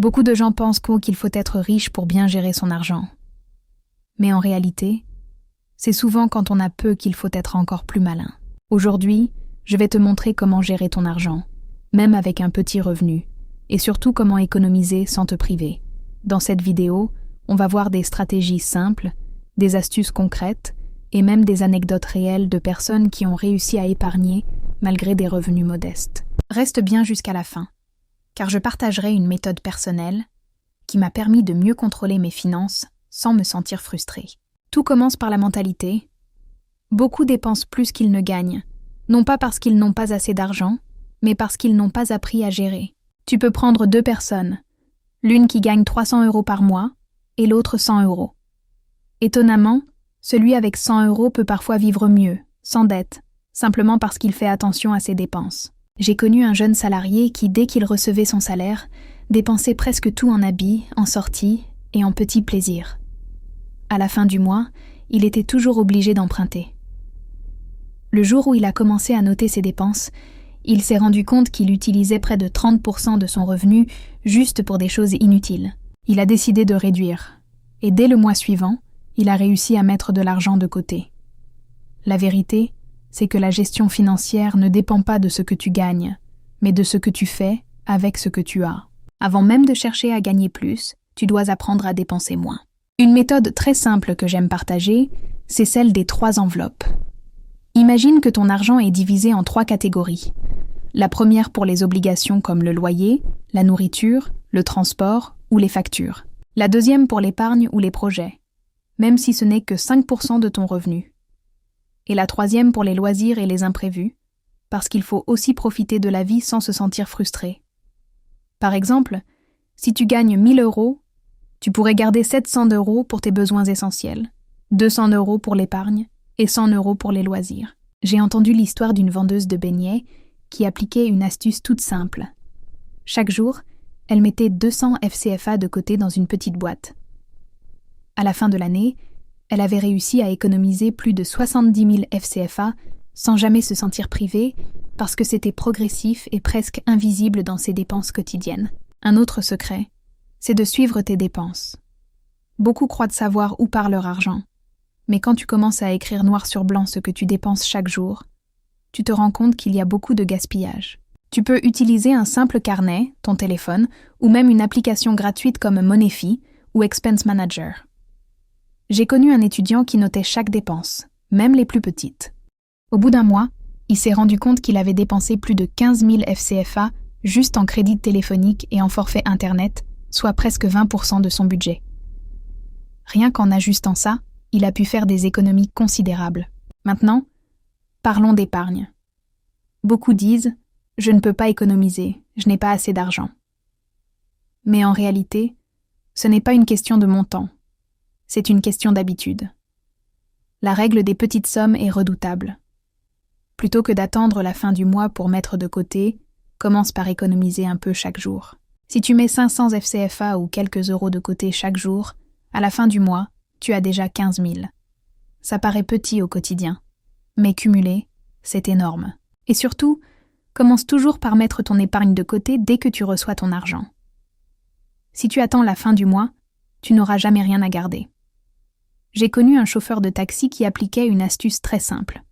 Beaucoup de gens pensent qu'il faut être riche pour bien gérer son argent. Mais en réalité, c'est souvent quand on a peu qu'il faut être encore plus malin. Aujourd'hui, je vais te montrer comment gérer ton argent, même avec un petit revenu, et surtout comment économiser sans te priver. Dans cette vidéo, on va voir des stratégies simples, des astuces concrètes et même des anecdotes réelles de personnes qui ont réussi à épargner malgré des revenus modestes. Reste bien jusqu'à la fin, car je partagerai une méthode personnelle qui m'a permis de mieux contrôler mes finances sans me sentir frustrée. Tout commence par la mentalité. Beaucoup dépensent plus qu'ils ne gagnent, non pas parce qu'ils n'ont pas assez d'argent, mais parce qu'ils n'ont pas appris à gérer. Tu peux prendre 2 personnes, l'une qui gagne 300 € par mois et l'autre 100 €. Étonnamment, celui avec 100 € peut parfois vivre mieux, sans dette, simplement parce qu'il fait attention à ses dépenses. J'ai connu un jeune salarié qui, dès qu'il recevait son salaire, dépensait presque tout en habits, en sorties et en petits plaisirs. À la fin du mois, il était toujours obligé d'emprunter. Le jour où il a commencé à noter ses dépenses, il s'est rendu compte qu'il utilisait près de 30% de son revenu juste pour des choses inutiles. Il a décidé de réduire, et dès le mois suivant, il a réussi à mettre de l'argent de côté. La vérité, c'est que la gestion financière ne dépend pas de ce que tu gagnes, mais de ce que tu fais avec ce que tu as. Avant même de chercher à gagner plus, tu dois apprendre à dépenser moins. Une méthode très simple que j'aime partager, c'est celle des 3 enveloppes. Imagine que ton argent est divisé en 3 catégories. La première pour les obligations comme le loyer, la nourriture, le transport ou les factures. La deuxième pour l'épargne ou les projets, même si ce n'est que 5% de ton revenu. Et la troisième pour les loisirs et les imprévus, parce qu'il faut aussi profiter de la vie sans se sentir frustré. Par exemple, si tu gagnes 1 000 €, tu pourrais garder 700 € pour tes besoins essentiels, 200 € pour l'épargne et 100 € pour les loisirs. J'ai entendu l'histoire d'une vendeuse de beignets qui appliquait une astuce toute simple. Chaque jour, elle mettait 200 FCFA de côté dans une petite boîte. À la fin de l'année, elle avait réussi à économiser plus de 70 000 FCFA sans jamais se sentir privée parce que c'était progressif et presque invisible dans ses dépenses quotidiennes. Un autre secret, c'est de suivre tes dépenses. Beaucoup croient savoir où part leur argent, mais quand tu commences à écrire noir sur blanc ce que tu dépenses chaque jour, tu te rends compte qu'il y a beaucoup de gaspillage. Tu peux utiliser un simple carnet, ton téléphone, ou même une application gratuite comme Moneyfi ou Expense Manager. J'ai connu un étudiant qui notait chaque dépense, même les plus petites. Au bout d'un mois, il s'est rendu compte qu'il avait dépensé plus de 15 000 FCFA juste en crédit téléphonique et en forfait Internet, soit presque 20% de son budget. Rien qu'en ajustant ça, il a pu faire des économies considérables. Maintenant, parlons d'épargne. Beaucoup disent « Je ne peux pas économiser, je n'ai pas assez d'argent ». Mais en réalité, ce n'est pas une question de montant, c'est une question d'habitude. La règle des petites sommes est redoutable. Plutôt que d'attendre la fin du mois pour mettre de côté, commence par économiser un peu chaque jour. Si tu mets 500 FCFA ou quelques euros de côté chaque jour, à la fin du mois, tu as déjà 15 000. Ça paraît petit au quotidien, mais cumulé, c'est énorme. Et surtout, commence toujours par mettre ton épargne de côté dès que tu reçois ton argent. Si tu attends la fin du mois, tu n'auras jamais rien à garder. J'ai connu un chauffeur de taxi qui appliquait une astuce très simple.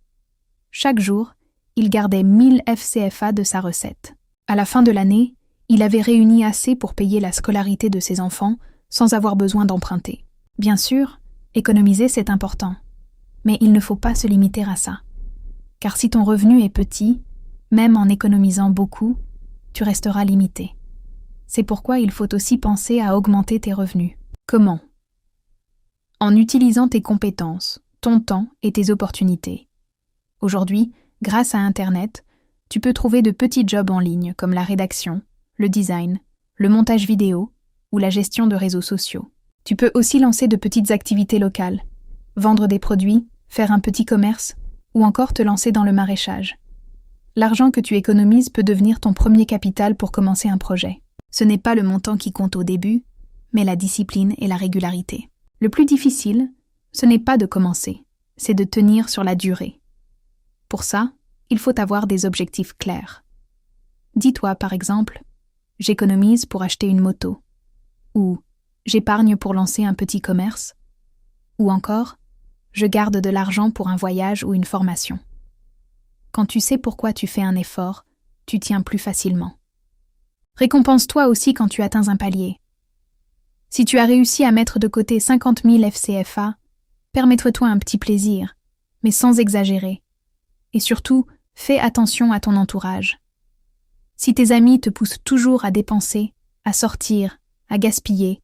Chaque jour, il gardait 1000 FCFA de sa recette. À la fin de l'année, il avait réuni assez pour payer la scolarité de ses enfants sans avoir besoin d'emprunter. Bien sûr, économiser c'est important, mais il ne faut pas se limiter à ça. Car si ton revenu est petit, même en économisant beaucoup, tu resteras limité. C'est pourquoi il faut aussi penser à augmenter tes revenus. Comment ? En utilisant tes compétences, ton temps et tes opportunités. Aujourd'hui, grâce à Internet, tu peux trouver de petits jobs en ligne comme la rédaction, le design, le montage vidéo ou la gestion de réseaux sociaux. Tu peux aussi lancer de petites activités locales, vendre des produits, faire un petit commerce ou encore te lancer dans le maraîchage. L'argent que tu économises peut devenir ton premier capital pour commencer un projet. Ce n'est pas le montant qui compte au début, mais la discipline et la régularité. Le plus difficile, ce n'est pas de commencer, c'est de tenir sur la durée. Pour ça, il faut avoir des objectifs clairs. Dis-toi par exemple, j'économise pour acheter une moto. Ou j'épargne pour lancer un petit commerce. Ou encore, je garde de l'argent pour un voyage ou une formation. Quand tu sais pourquoi tu fais un effort, tu tiens plus facilement. Récompense-toi aussi quand tu atteins un palier. Si tu as réussi à mettre de côté 50 000 FCFA, permets-toi un petit plaisir, mais sans exagérer. Et surtout, fais attention à ton entourage. Si tes amis te poussent toujours à dépenser, à sortir, à gaspiller,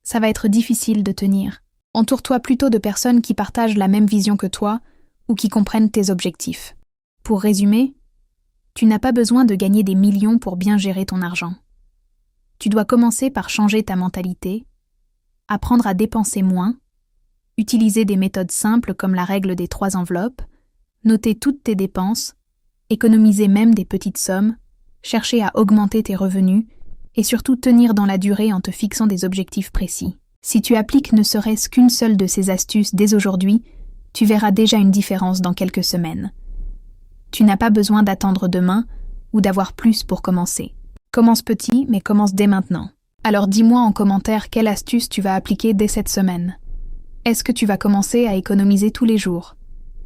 ça va être difficile de tenir. Entoure-toi plutôt de personnes qui partagent la même vision que toi ou qui comprennent tes objectifs. Pour résumer, tu n'as pas besoin de gagner des millions pour bien gérer ton argent. Tu dois commencer par changer ta mentalité, apprendre à dépenser moins, utiliser des méthodes simples comme la règle des 3 enveloppes, noter toutes tes dépenses, économiser même des petites sommes, chercher à augmenter tes revenus et surtout tenir dans la durée en te fixant des objectifs précis. Si tu appliques ne serait-ce qu'une seule de ces astuces dès aujourd'hui, tu verras déjà une différence dans quelques semaines. Tu n'as pas besoin d'attendre demain ou d'avoir plus pour commencer. Commence petit, mais commence dès maintenant. Alors dis-moi en commentaire quelle astuce tu vas appliquer dès cette semaine. Est-ce que tu vas commencer à économiser tous les jours?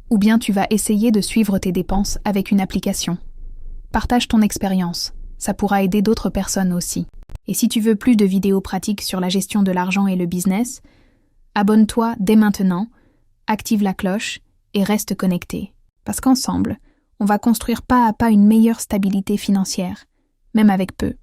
Ou bien tu vas essayer de suivre tes dépenses avec une application? Partage ton expérience, ça pourra aider d'autres personnes aussi. Et si tu veux plus de vidéos pratiques sur la gestion de l'argent et le business, abonne-toi dès maintenant, active la cloche et reste connecté. Parce qu'ensemble, on va construire pas à pas une meilleure stabilité financière, même avec peu.